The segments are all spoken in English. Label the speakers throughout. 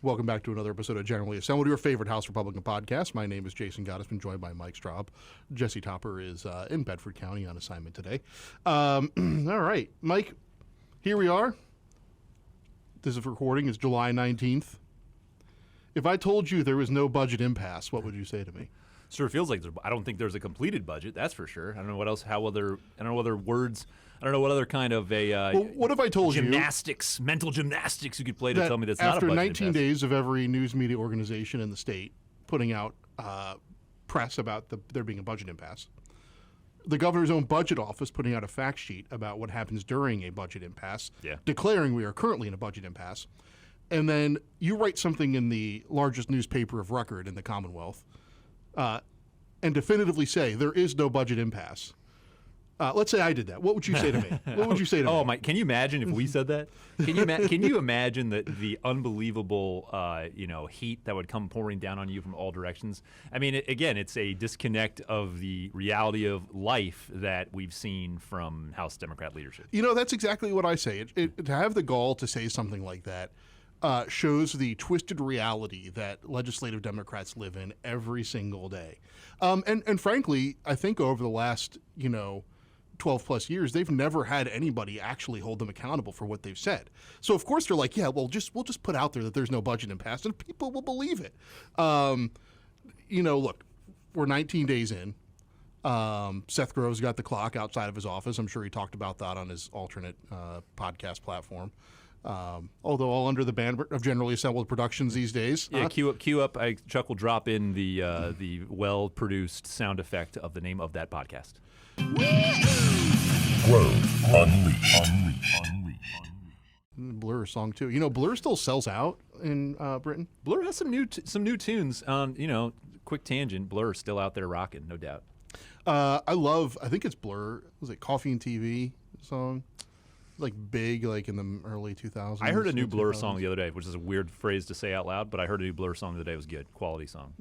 Speaker 1: Welcome back to another episode of Generally Assembled, your favorite House Republican podcast. My name is Jason Gottesman, joined by Mike Straub. Jesse Topper is in Bedford County on assignment today. All right, Mike, here we are. This is recording is July 19th. If I told you there was no budget impasse, what would you say to me?
Speaker 2: Sure feels like I don't think there's a completed budget. That's for sure. I don't know what else. I don't know what other kind of
Speaker 1: what if I told
Speaker 2: mental gymnastics you could play to tell me that's not a budget
Speaker 1: after 19
Speaker 2: impasse?
Speaker 1: days of every news media organization in the state putting out press about there being a budget impasse, the governor's own budget office putting out a fact sheet about what happens during a budget impasse, declaring we are currently in a budget impasse, and then you write something in the largest newspaper of record in the Commonwealth, and definitively say there is no budget impasse. Let's say I did that. What would you say to me? What would you say to me?
Speaker 2: Oh, Mike, can you imagine if we said that? Can you imagine the unbelievable heat that would come pouring down on you from all directions? I mean, again, it's a disconnect of the reality of life that we've seen from House Democrat leadership.
Speaker 1: You know, that's exactly what I say. To have the gall to say something like that shows the twisted reality that legislative Democrats live in every single day. And frankly, I think over the last, 12 plus years, they've never had anybody actually hold them accountable for what they've said. So of course they're like, yeah, we'll just put out there that there's no budget impasse, and people will believe it. Look, we're 19 days in. Seth Grove's got the clock outside of his office. I'm sure he talked about that on his alternate podcast platform. Although all under the banner of Generally Assembled Productions these days.
Speaker 2: Yeah, cue up. Chuck will drop in the well-produced sound effect of the name of that podcast.
Speaker 3: Grove Unleashed.
Speaker 1: Blur song too. Blur still sells out in Britain.
Speaker 2: Blur has some new tunes. Quick tangent. Blur still out there rocking, no doubt.
Speaker 1: I think it's Blur. Was it Coffee and TV song? Like big, like in the early 2000s.
Speaker 2: I heard a new Blur song the other day, which is a weird phrase to say out loud, but I heard a new Blur song the other day. It was good, quality song.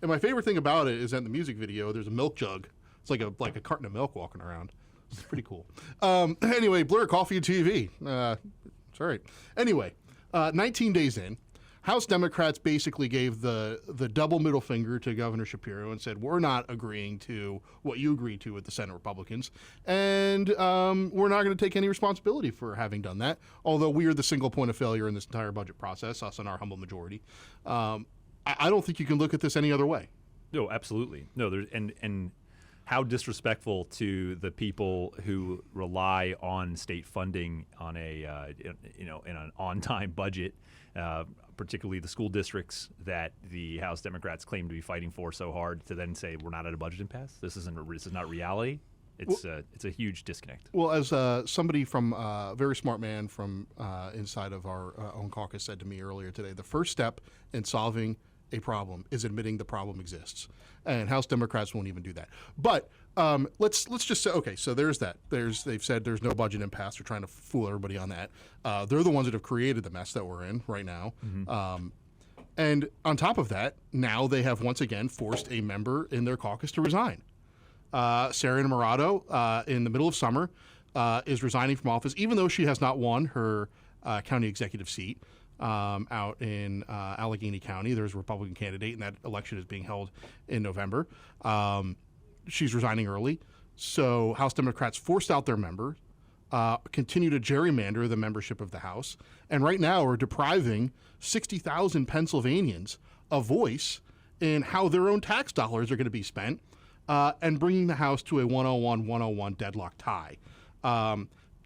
Speaker 1: And my favorite thing about it is that in the music video, there's a milk jug. It's like a carton of milk walking around. It's pretty cool. Anyway, Blur, Coffee and TV. It's all right. Anyway, 19 days in, House Democrats basically gave the double middle finger to Governor Shapiro and said, we're not agreeing to what you agreed to with the Senate Republicans, and we're not going to take any responsibility for having done that, although we are the single point of failure in this entire budget process, us and our humble majority. I don't think you can look at this any other way.
Speaker 2: No, absolutely. No, there's and how disrespectful to the people who rely on state funding on in an on-time budget, particularly the school districts that the House Democrats claim to be fighting for so hard, to then say we're not at a budget impasse. This is not reality. It's a huge disconnect.
Speaker 1: Well, as somebody from a very smart man from inside of our own caucus said to me earlier today, the first step in solving a problem is admitting the problem exists, and House Democrats won't even do that. But let's just say, okay, so there's that. They've said there's no budget impasse. They're trying to fool everybody on that. They're the ones that have created the mess that we're in right now. Mm-hmm. And on top of that, now they have once again forced a member in their caucus to resign. Sarah Innamorato, in the middle of summer, is resigning from office, even though she has not won her county executive seat. Out in Allegheny County. There's a Republican candidate, and that election is being held in November. She's resigning early. So House Democrats forced out their member, continue to gerrymander the membership of the House, and right now are depriving 60,000 Pennsylvanians a voice in how their own tax dollars are going to be spent, and bringing the House to a 101-101 deadlock tie.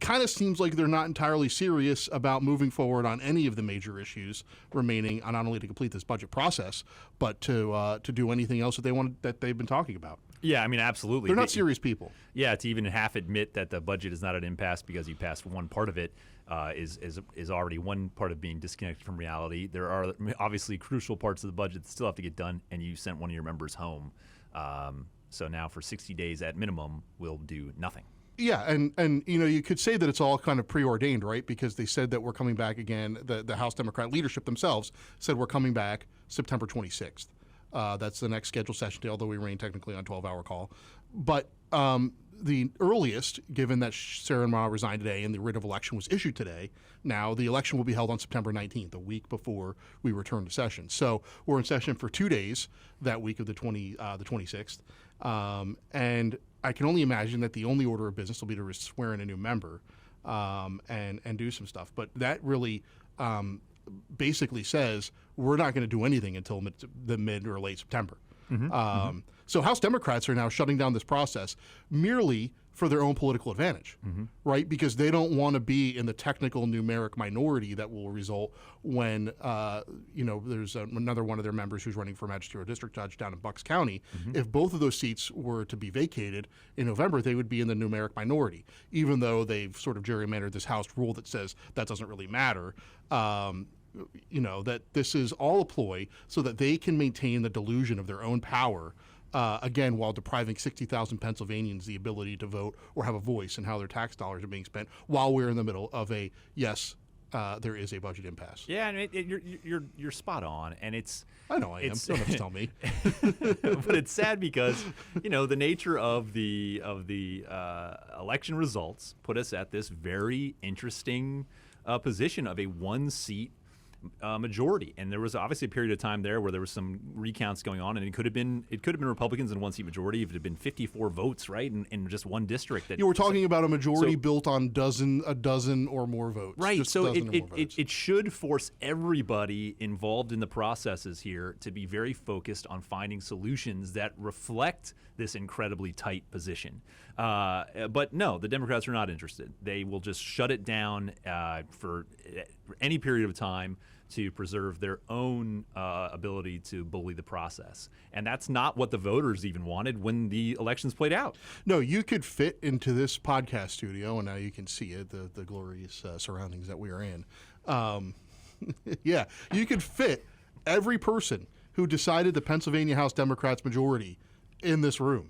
Speaker 1: Kind of seems like they're not entirely serious about moving forward on any of the major issues remaining, not only to complete this budget process, but to do anything else that they've been talking about.
Speaker 2: Yeah, I mean, absolutely.
Speaker 1: They're not serious people.
Speaker 2: Yeah, to even half admit that the budget is not an impasse because you passed one part of it is already one part of being disconnected from reality. There are obviously crucial parts of the budget that still have to get done, and you sent one of your members home. So now for 60 days at minimum, we'll do nothing.
Speaker 1: Yeah, and you could say that it's all kind of preordained, right? Because they said that we're coming back again. The House Democrat leadership themselves said we're coming back September 26th. That's the next scheduled session day, although we remain technically on 12-hour call. But the earliest, given that Sarah and Ma resigned today and the writ of election was issued today, now the election will be held on September 19th, a week before we return to session. So we're in session for 2 days that week of the 26th. And I can only imagine that the only order of business will be to swear in a new member and do some stuff. But that really basically says we're not going to do anything until the mid or late September. So House Democrats are now shutting down this process merely for their own political advantage, right? Because they don't want to be in the technical numeric minority that will result when, there's another one of their members who's running for magisterial district judge down in Bucks County. If both of those seats were to be vacated in November, they would be in the numeric minority, even though they've sort of gerrymandered this House rule that says that doesn't really matter. That this is all a ploy so that they can maintain the delusion of their own power, again, while depriving 60,000 Pennsylvanians the ability to vote or have a voice in how their tax dollars are being spent while we're in the middle of there is a budget impasse.
Speaker 2: Yeah, and you're spot on, and it's.
Speaker 1: I know I am. Don't have to tell me.
Speaker 2: But it's sad because the nature of the election results put us at this very interesting position of a one-seat majority, and there was obviously a period of time there where there was some recounts going on, and it could have been Republicans in one-seat majority if it had been 54 votes, right, in just one district. That
Speaker 1: we're talking about a majority built on a dozen or more votes,
Speaker 2: right? So it should force everybody involved in the processes here to be very focused on finding solutions that reflect this incredibly tight position. But no, the Democrats are not interested. They will just shut it down for any period of time to preserve their own ability to bully the process. And that's not what the voters even wanted when the elections played out.
Speaker 1: No, you could fit into this podcast studio, and now you can see it, the glorious surroundings that we are in. Yeah, you could fit every person who decided the Pennsylvania House Democrats majority in this room.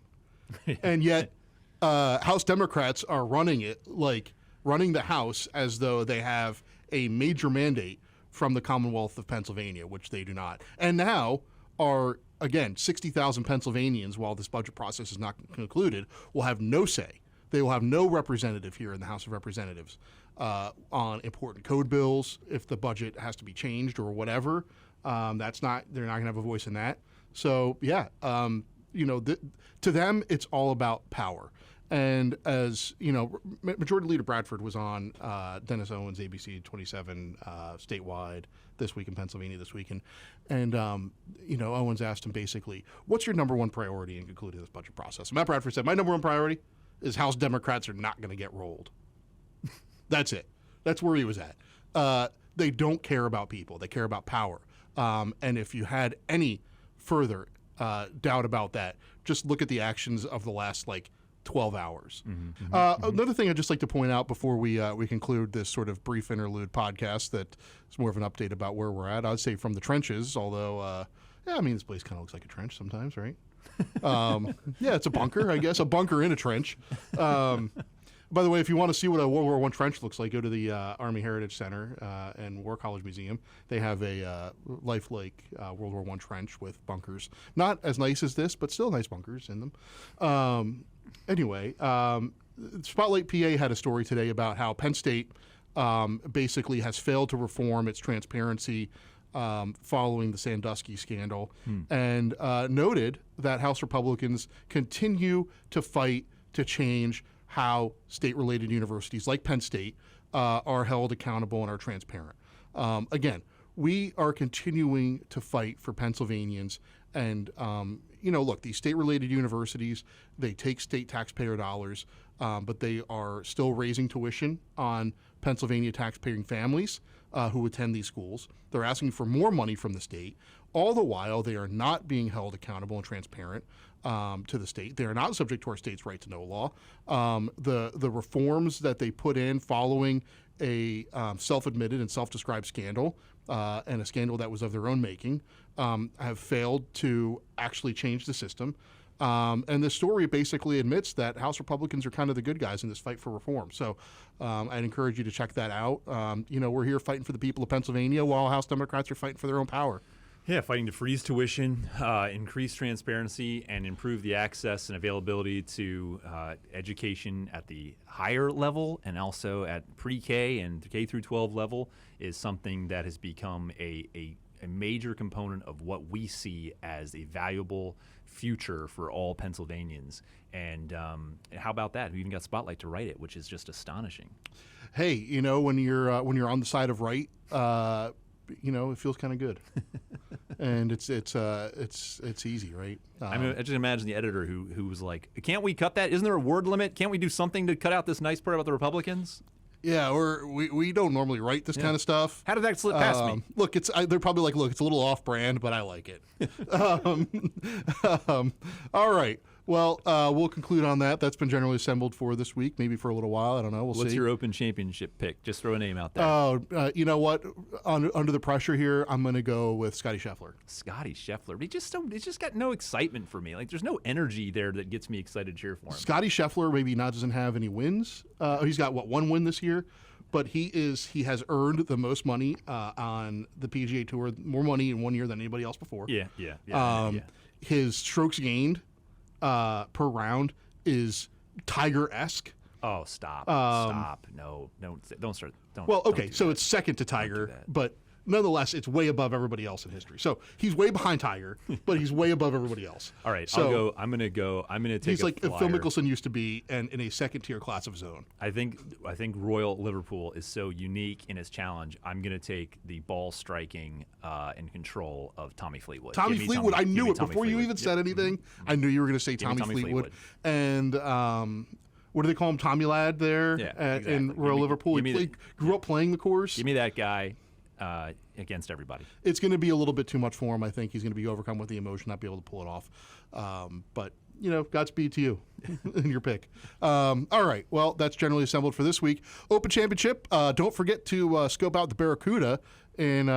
Speaker 1: And yet House Democrats are running the House as though they have a major mandate from the Commonwealth of Pennsylvania, which they do not. And now are, again, 60,000 Pennsylvanians, while this budget process is not concluded, will have no say. They will have no representative here in the House of Representatives on important code bills if the budget has to be changed or whatever. They're not going to have a voice in that. So, yeah, to them, it's all about power. And as Majority Leader Bradford was on Dennis Owens' ABC 27 statewide this week in Pennsylvania this week, and Owens asked him basically, "What's your number one priority in concluding this budget process?" And Matt Bradford said, "My number one priority is House Democrats are not going to get rolled." That's it. That's where he was at. They don't care about people; they care about power. And if you had any further doubt about that, just look at the actions of the last 12 hours. Another thing I'd just like to point out before we conclude this sort of brief interlude podcast that is more of an update about where we're at. I'd say from the trenches, although, this place kind of looks like a trench sometimes, right? Yeah, it's a bunker, I guess, a bunker in a trench. By the way, if you want to see what a World War I trench looks like, go to the Army Heritage Center and War College Museum. They have a lifelike World War I trench with bunkers. Not as nice as this, but still nice bunkers in them. Anyway, Spotlight PA had a story today about how Penn State basically has failed to reform its transparency following the Sandusky scandal, and noted that House Republicans continue to fight to change how state-related universities like Penn State are held accountable and are transparent. Again, we are continuing to fight for Pennsylvanians. And, look, these state-related universities, they take state taxpayer dollars, but they are still raising tuition on Pennsylvania taxpaying families who attend these schools. They're asking for more money from the state. All the while, they are not being held accountable and transparent to the state. They are not subject to our state's right to know law. The reforms that they put in following a self-admitted and self-described scandal and a scandal that was of their own making have failed to actually change the system. And this story basically admits that House Republicans are kind of the good guys in this fight for reform. So I'd encourage you to check that out. We're here fighting for the people of Pennsylvania while House Democrats are fighting for their own power.
Speaker 2: Yeah, fighting to freeze tuition, increase transparency, and improve the access and availability to education at the higher level and also at pre-K and K through 12 level is something that has become a major component of what we see as a valuable future for all Pennsylvanians. And how about that? We even got Spotlight to write it, which is just astonishing.
Speaker 1: Hey, you know, when you're on the side of right, you know, it feels kind of good, and it's easy, right?
Speaker 2: I mean, I just imagine the editor who was like, "Can't we cut that? Isn't there a word limit? Can't we do something to cut out this nice part about the Republicans?"
Speaker 1: Yeah, or we don't normally write this kind of stuff.
Speaker 2: How did that slip past me?
Speaker 1: Look, they're probably like, look, it's a little off-brand, but I like it. All right. Well, we'll conclude on that. That's been generally assembled for this week, maybe for a little while. I don't know. We'll see.
Speaker 2: What's your Open Championship pick? Just throw a name out there.
Speaker 1: Oh, you know what? Under the pressure here, I'm going to go with Scotty Scheffler.
Speaker 2: Scotty Scheffler. He's just got no excitement for me. Like, there's no energy there that gets me excited to cheer for him.
Speaker 1: Scotty Scheffler maybe not doesn't have any wins. He's got, one win this year? But he has earned the most money on the PGA Tour, more money in 1 year than anybody else before.
Speaker 2: Yeah.
Speaker 1: His strokes gained per round is Tiger-esque.
Speaker 2: Oh, stop. No, don't start. Don't.
Speaker 1: Well, okay,
Speaker 2: don't do
Speaker 1: so
Speaker 2: that.
Speaker 1: it's second to Tiger,
Speaker 2: that.
Speaker 1: but nonetheless, it's way above everybody else in history. So he's way behind Tiger, but he's way above everybody else.
Speaker 2: All right,
Speaker 1: so
Speaker 2: I'm gonna take.
Speaker 1: He's like
Speaker 2: flyer.
Speaker 1: Phil Mickelson used to be, and in a second-tier class of his own.
Speaker 2: I think Royal Liverpool is so unique in its challenge. I'm going to take the ball striking and control of Tommy Fleetwood.
Speaker 1: Tommy Fleetwood, I knew it
Speaker 2: Tommy
Speaker 1: before you
Speaker 2: Fleetwood.
Speaker 1: even said anything. I knew you were going to say Tommy Fleetwood. And what do they call him, Tommy Lad there in Royal Liverpool? He grew up playing the course.
Speaker 2: Give me that guy against everybody.
Speaker 1: It's going to be a little bit too much for him. I think he's going to be overcome with the emotion, not be able to pull it off. But you know, Godspeed to you in your pick. All right. Well, that's generally assembled for this week. Open Championship. Don't forget to scope out the Barracuda in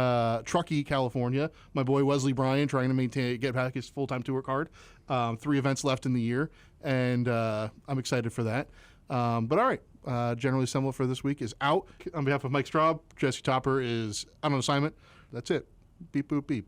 Speaker 1: Truckee, California. My boy Wesley Bryan trying to get back his full-time tour card. 3 events left in the year, and I'm excited for that. But all right. Generally assembled for this week is out. On behalf of Mike Straub, Jesse Topper is out on assignment. That's it. Beep, boop, beep.